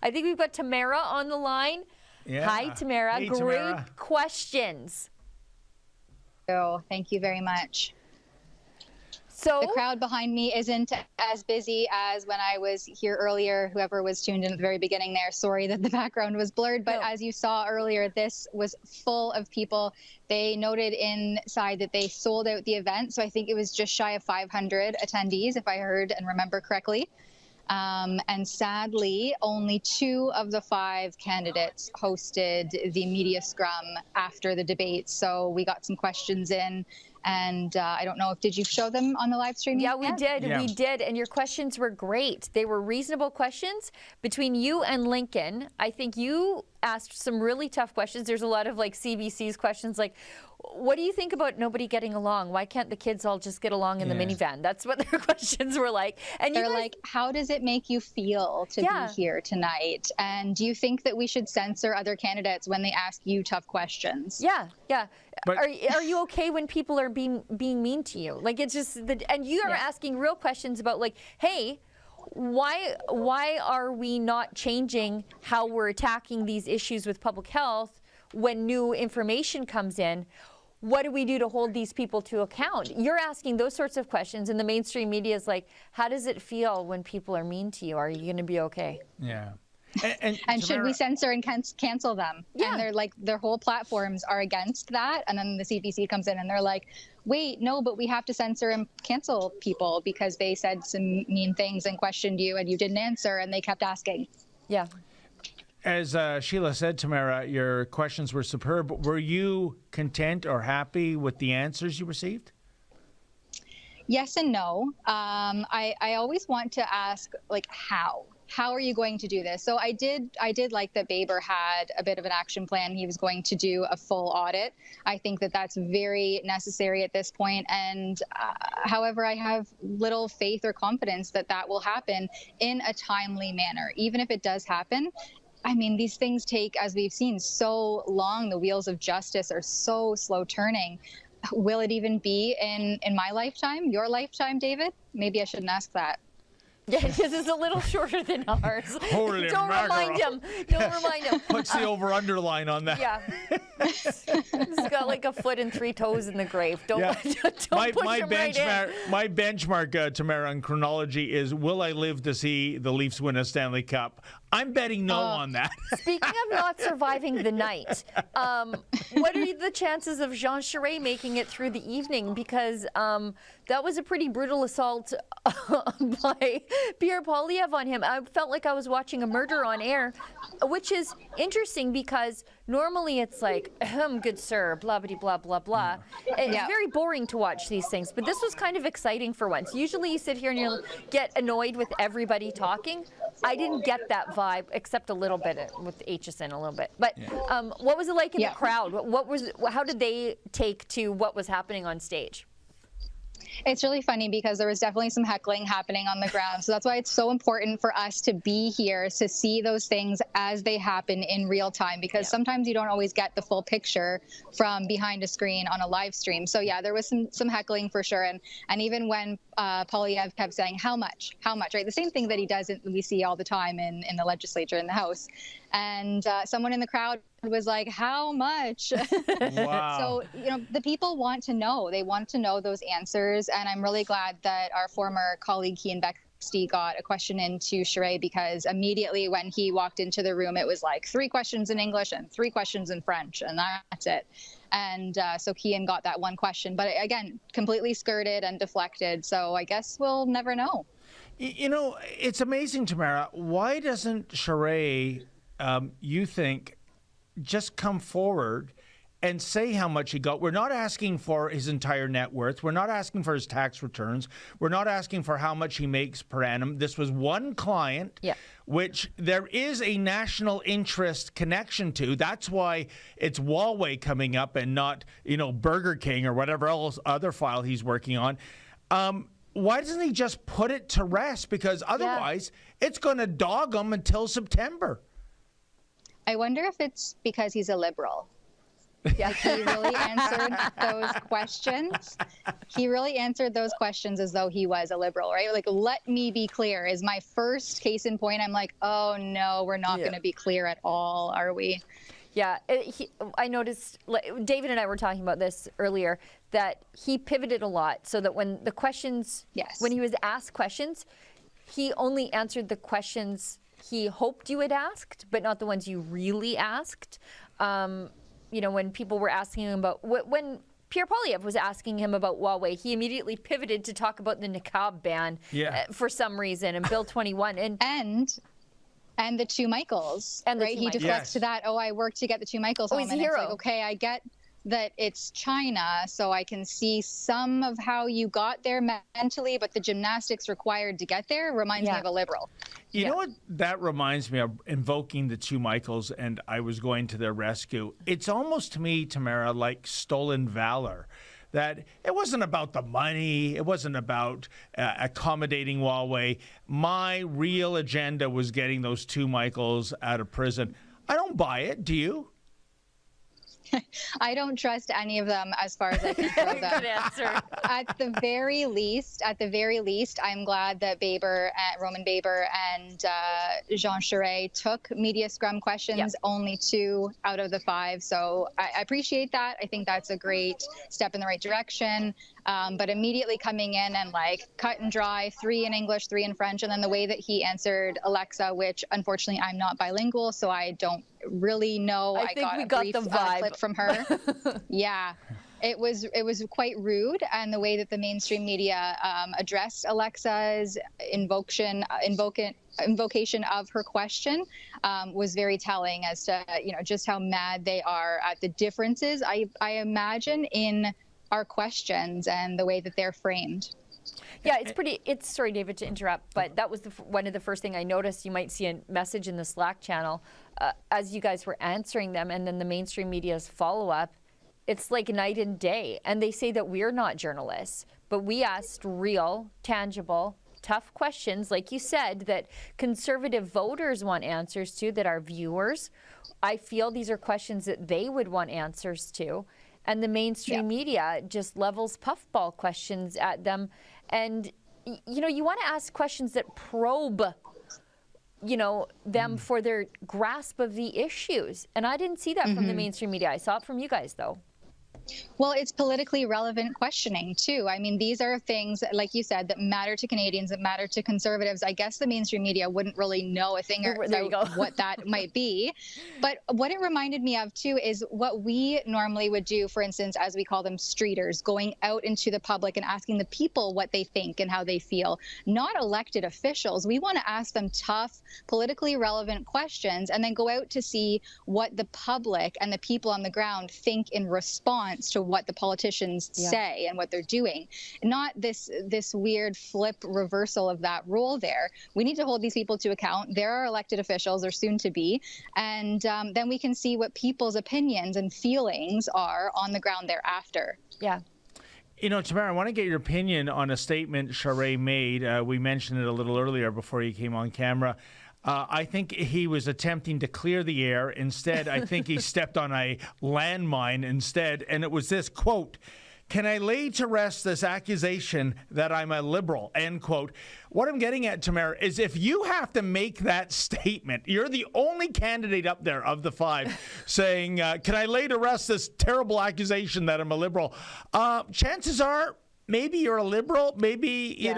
I think we've got Tamara on the line. Yeah. Hi, Tamara. Hey, Great Tamara. questions. So thank you very much. So The crowd behind me isn't as busy as when I was here earlier. Whoever was tuned in at the very beginning there, sorry that the background was blurred. But No. as you saw earlier, this was full of people. They noted inside that they sold out the event. So I think it was just shy of 500 attendees, if I heard and remember correctly. And sadly, only 2 of the 5 candidates hosted the media scrum after the debate. So we got some questions in. And I don't know did you show them on the live stream? yeah, we yet? did. Yeah. We did. And your questions were great. They were reasonable questions. Between you and Lincoln, I think you asked some really tough questions. There's a lot of like CBC's questions like, what do you think about nobody getting along? Why can't the kids all just get along in the minivan? That's what their questions were like. And They're you guys, like, how does it make you feel to be here tonight? And do you think that we should censor other candidates when they ask you tough questions? yeah. But- are you okay when people are being mean to you? Like it's just and you are asking real questions about like, hey, why are we not changing how we're attacking these issues with public health when new information comes in? What do we do to hold these people to account? You're asking those sorts of questions, and the mainstream media is like, how does it feel when people are mean to you? Are you going to be okay? Yeah. And should Tamara, we censor and cancel them? Yeah. And they're like, their whole platforms are against that. And then the CBC comes in and they're like, wait, no, but we have to censor and cancel people because they said some mean things and questioned you and you didn't answer and they kept asking. Yeah. As Sheila said, Tamara, your questions were superb. Were you content or happy with the answers you received? Yes and no. I always want to ask, like, how are you going to do this? So I did like that Baber had a bit of an action plan. He was going to do a full audit. I think that that's very necessary at this point. And however, I have little faith or confidence that that will happen in a timely manner. Even if it does happen, I mean, these things take, as we've seen, so long. The wheels of justice are so slow turning. Will it even be in my lifetime, your lifetime, David? Maybe I shouldn't ask that. Yeah, because it's a little shorter than ours. Holy Don't remind him. Don't remind him. What's the over-underline on that? Yeah. He's got like a foot and 3 toes in the grave. Don't, Yeah. don't My push him right in. my benchmark, Tamara, on chronology is: will I live to see the Leafs win a Stanley Cup? I'm betting no on that. Speaking of not surviving the night, what are the chances of Jean Charest making it through the evening? Because that was a pretty brutal assault by Pierre Poilievre on him. I felt like I was watching a murder on air, which is interesting because normally it's like, good sir, blah, blah, blah, blah, blah. It's very boring to watch these things, but this was kind of exciting for once. Usually you sit here and you get annoyed with everybody talking. I didn't get that vibe, except a little bit with Aitchison, a little bit. But what was it like in the crowd? How did they take to what was happening on stage? It's really funny because there was definitely some heckling happening on the ground. So that's why it's so important for us to be here to see those things as they happen in real time, because sometimes you don't always get the full picture from behind a screen on a live stream. So yeah, there was some heckling for sure. And even when Poilievre kept saying, how much, right? The same thing that he does, we see all the time in the legislature, in the House. And someone in the crowd was like, how much? Wow. So, the people want to know. They want to know those answers. And I'm really glad that our former colleague, Cian Bexty, got a question into Charest, because immediately when he walked into the room, it was like 3 questions in English and 3 questions in French, and that's it. And so Cian got that one question, but again, completely skirted and deflected. So I guess we'll never know. It's amazing, Tamara. Why doesn't Charest, you think, just come forward and say how much he got? We're not asking for his entire net worth. We're not asking for his tax returns. We're not asking for how much he makes per annum. This was one client, which there is a national interest connection to. That's why it's Huawei coming up and not, Burger King or whatever else other file he's working on. Why doesn't he just put it to rest? Because otherwise it's going to dog him until September. I wonder if it's because he's a liberal. Yeah. He really answered those questions. He really answered those questions as though he was a liberal, right? Like, let me be clear is my first case in point. I'm like, oh no, we're not going to be clear at all, are we? Yeah, I noticed, David and I were talking about this earlier, that he pivoted a lot so that when the questions, when he was asked questions, he only answered the questions he hoped you had asked, but not the ones you really asked. You know, when people were asking him about, when Pierre Poilievre was asking him about Huawei, he immediately pivoted to talk about the niqab ban for some reason, and Bill 21. And the two Michaels, and right? He deflects to that. Oh, I worked to get the two Michaels home. He's a and hero. It's like, okay, I get that it's China, so I can see some of how you got there mentally, but the gymnastics required to get there reminds me of a liberal. You know what that reminds me of? Invoking the two Michaels, and I was going to their rescue. It's almost to me, Tamara, like stolen valor. That it wasn't about the money, it wasn't about accommodating Huawei. My real agenda was getting those two Michaels out of prison. I don't buy it. Do you? I don't trust any of them as far as I can throw them. Good answer. At the very least, I'm glad that Roman Baber and Jean Charest took media scrum questions, only 2 out of the 5. So I appreciate that. I think that's a great step in the right direction. But immediately coming in and like cut and dry, 3 in English, 3 in French. And then the way that he answered Alexa, which unfortunately I'm not bilingual, so I don't really know. I think we got the vibe clip from her. Yeah. It was quite rude, and the way that the mainstream media addressed Alexa's invocation of her question was very telling as to just how mad they are at the differences I imagine in our questions and the way that they're framed. Yeah, sorry, David, to interrupt, but that was one of the first thing I noticed. You might see a message in the Slack channel as you guys were answering them, and then the mainstream media's follow-up. It's like night and day. And they say that we're not journalists, but we asked real, tangible, tough questions, like you said, that conservative voters want answers to, that our viewers, I feel these are questions that they would want answers to. And the mainstream media just levels puffball questions at them. And, you want to ask questions that probe, them for their grasp of the issues. And I didn't see that from the mainstream media. I saw it from you guys, though. Well, it's politically relevant questioning, too. I mean, these are things, like you said, that matter to Canadians, that matter to conservatives. I guess the mainstream media wouldn't really know a thing about what that might be. But what it reminded me of, too, is what we normally would do, for instance, as we call them streeters, going out into the public and asking the people what they think and how they feel, not elected officials. We want to ask them tough, politically relevant questions and then go out to see what the public and the people on the ground think in response to what the politicians say and what they're doing. Not this weird flip reversal of that role there. We need to hold these people to account. They're our elected officials, or soon to be. And then we can see what people's opinions and feelings are on the ground thereafter. Yeah. Tamara, I want to get your opinion on a statement Charest made. We mentioned it a little earlier before you came on camera. I think he was attempting to clear the air. Instead, I think he stepped on a landmine instead. And it was this quote, "Can I lay to rest this accusation that I'm a liberal?" End quote. What I'm getting at, Tamara, is if you have to make that statement, you're the only candidate up there of the 5 saying, can I lay to rest this terrible accusation that I'm a liberal? Chances are, maybe you're a liberal. Maybe,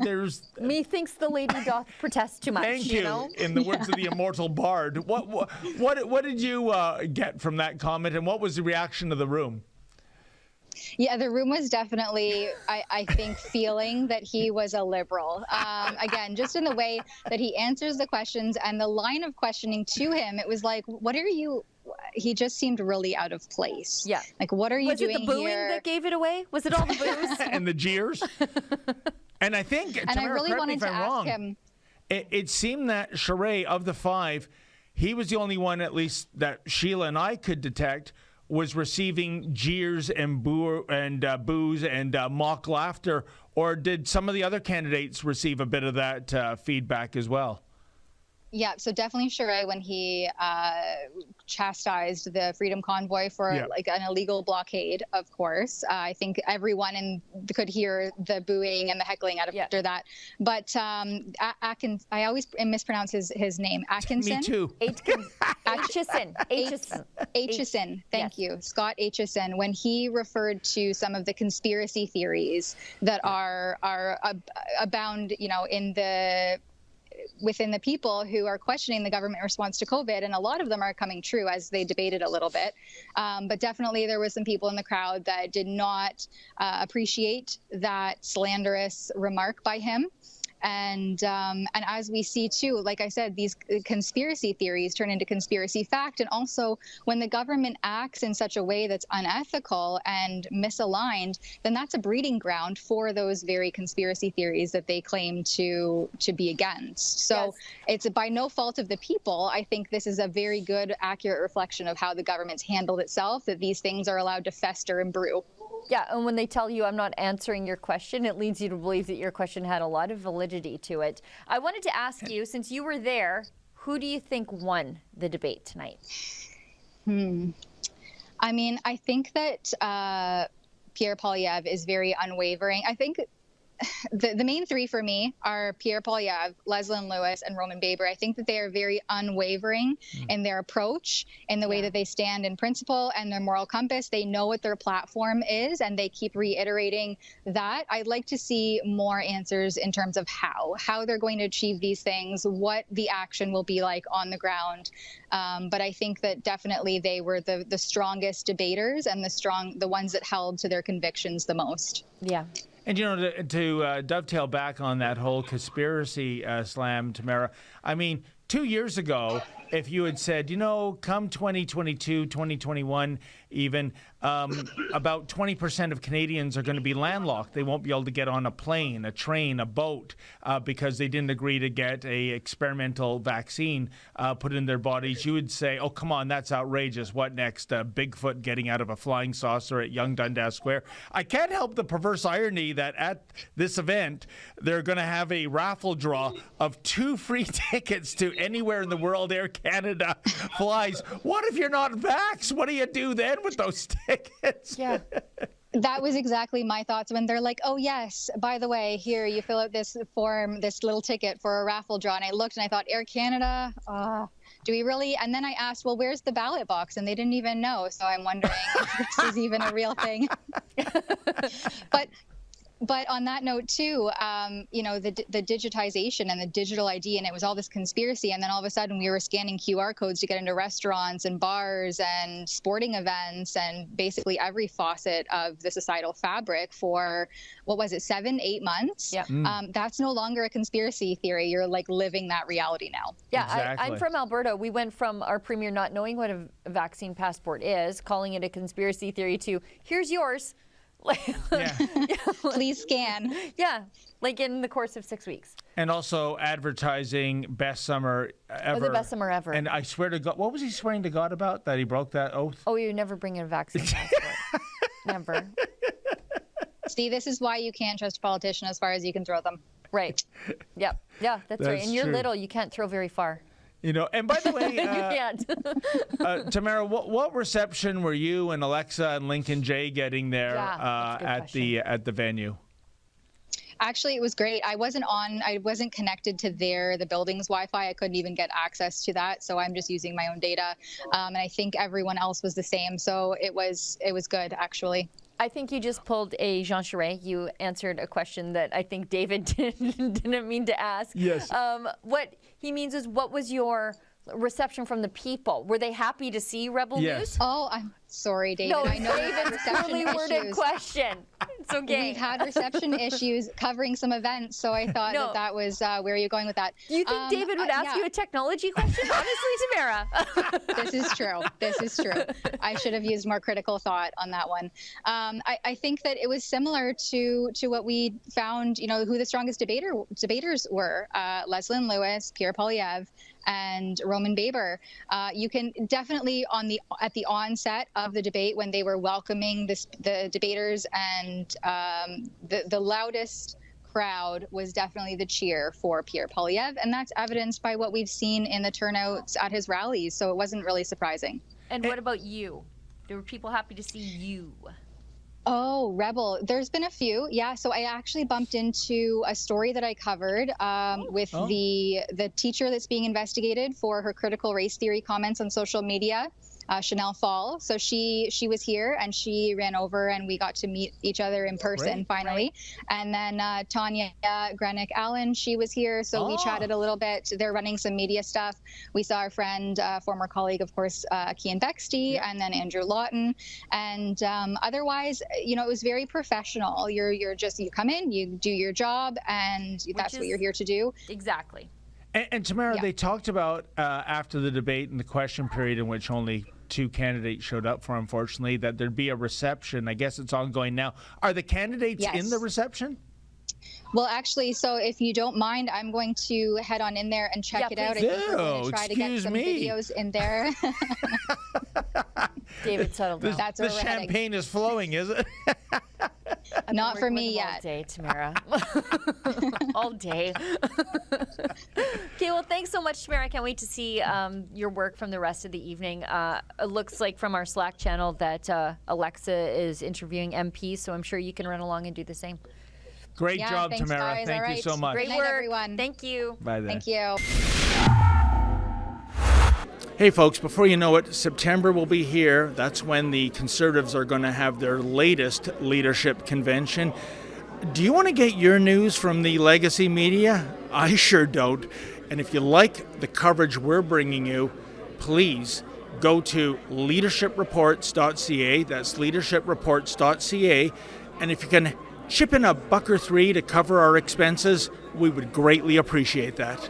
there's... Methinks the lady doth protest too much. Thank you. In the words of the immortal bard. What did you get from that comment, and what was the reaction of the room? Yeah, the room was definitely, I think, feeling that he was a liberal. Again, just in the way that he answers the questions and the line of questioning to him, it was like, what are you... He just seemed really out of place. Yeah. Like, what are you doing here? Was it the booing that gave it away? Was it all the boos? And the jeers? And I think, and Tamara, I really wanted to ask him. It seemed that Charest, of the 5, he was the only one, at least that Sheila and I could detect, was receiving jeers and boos and mock laughter. Or did some of the other candidates receive a bit of that feedback as well? Yeah, so definitely Charest when he chastised the Freedom Convoy for like an illegal blockade, of course. I think everyone could hear the booing and the heckling after that. But Atkins, I always mispronounce his name. Atkinson? Me too. Aitchison. Thank you. Scott Aitchison, when he referred to some of the conspiracy theories that are abound, within the people who are questioning the government response to COVID, and a lot of them are coming true as they debated a little bit. But definitely there was some people in the crowd that did not appreciate that slanderous remark by him. And as we see too, like I said, these conspiracy theories turn into conspiracy fact. And also when the government acts in such a way that's unethical and misaligned, then that's a breeding ground for those very conspiracy theories that they claim to be against. So it's by no fault of the people. I think this is a very good, accurate reflection of how the government's handled itself, that these things are allowed to fester and brew. Yeah, and when they tell you I'm not answering your question, it leads you to believe that your question had a lot of validity to it. I wanted to ask you, since you were there, who do you think won the debate tonight? I mean, I think that Pierre Poilievre is very unwavering. I think the main three for me are Pierre Poilievre, Leslyn Lewis, and Roman Baber. I think that they are very unwavering in their approach, in the way that they stand in principle and their moral compass. They know what their platform is, and they keep reiterating that. I'd like to see more answers in terms of how they're going to achieve these things, what the action will be like on the ground. But I think that definitely they were the strongest debaters and the ones that held to their convictions the most. Yeah. And, to dovetail back on that whole conspiracy slam, Tamara, I mean, 2 years ago, if you had said, come 2022, 2021 even, about 20% of Canadians are going to be landlocked. They won't be able to get on a plane, a train, a boat, because they didn't agree to get a experimental vaccine put in their bodies. You would say, oh, come on, that's outrageous. What next? Bigfoot getting out of a flying saucer at Yonge Dundas Square. I can't help the perverse irony that at this event, they're going to have a raffle draw of 2 free tickets to anywhere in the world Air Canada flies. What if you're not vaxxed? What do you do then with those tickets? Yeah. That was exactly my thoughts when they're like, oh, yes, by the way, here, you fill out this form, this little ticket for a raffle draw. And I looked and I thought, Air Canada, do we really? And then I asked, well, where's the ballot box? And they didn't even know. So I'm wondering if this is even a real thing. But on that note, too, the digitization and the digital ID, and it was all this conspiracy. And then all of a sudden we were scanning QR codes to get into restaurants and bars and sporting events and basically every facet of the societal fabric for, 7-8 months? Yeah. That's no longer a conspiracy theory. You're like living that reality now. Yeah, Exactly. I'm from Alberta. We went from our premier not knowing what a vaccine passport is, calling it a conspiracy theory, to here's yours. Please scan. Yeah, like in the course of 6 weeks. And also advertising best summer ever. The best summer ever. And I swear to God, what was he swearing to God about? That he broke that oath? Oh, you never bring in a vaccine passport. Never. See, this is why you can't trust a politician as far as you can throw them. Right. Yep. Yeah, that's right. And you're true. Little, you can't throw very far. And by the way, You can't. Tamara, what reception were you and Alexa and Lincoln J getting there at the venue? Actually, it was great. I wasn't connected to the building's Wi-Fi. I couldn't even get access to that. So I'm just using my own data. And I think everyone else was the same. So it was good, actually. I think you just pulled a Jean Charest. You answered a question that I think David didn't mean to ask. Yes. What he means is, what was your reception from the people? Were they happy to see Rebel News? Oh, I'm sorry, David. No, I know David's poorly worded question. It's okay. We've had reception issues covering some events, so I thought that was where are you going with that? Do you think David would ask you a technology question? Honestly, Tamara. This is true. I should have used more critical thought on that one. I think that it was similar to what we found, who the strongest debaters were. Leslyn Lewis, Pierre Poilievre, and Roman Baber. You can definitely at the onset of the debate, when they were welcoming the debaters, and the loudest crowd was definitely the cheer for Pierre Poilievre, and that's evidenced by what we've seen in the turnouts at his rallies. So it wasn't really surprising. And what about you? There were people happy to see you. Oh, Rebel. There's been a few. Yeah. So I actually bumped into a story that I covered with the teacher that's being investigated for her critical race theory comments on social media. Chanel Fall. So she was here and she ran over and we got to meet each other in person finally. And then Tanya Grenick Allen, she was here. So we chatted a little bit. They're running some media stuff. We saw our friend, former colleague, of course, Kian Bexty, and then Andrew Lawton. And otherwise, you know, it was very professional. You come in, you do your job, and that's what you're here to do. Exactly. And Tamara, they talked about after the debate and the question period, in which only 2 candidates showed up for, unfortunately, that there'd be a reception. I guess it's ongoing now. Are the candidates in the reception? Well, actually, so if you don't mind, I'm going to head on in there and check it out. I think we're going to try to get some videos in there. David, settle down. That's where the we're champagne is flowing, is it? Not for me yet. All day, Tamara. All day. Okay, well, thanks so much, Tamara. I can't wait to see your work from the rest of the evening. It looks like from our Slack channel that Alexa is interviewing MPs, so I'm sure you can run along and do the same. Great job, thanks, Tamara. guys. Thank you so much. Great Good night, work, everyone. Thank you. Bye there. Thank you. Hey folks, before you know it, September will be here. That's when the Conservatives are going to have their latest leadership convention. Do you want to get your news from the legacy media? I sure don't. And if you like the coverage we're bringing you, please go to leadershipreports.ca. That's leadershipreports.ca. And if you can chip in $1 or $3 to cover our expenses, we would greatly appreciate that.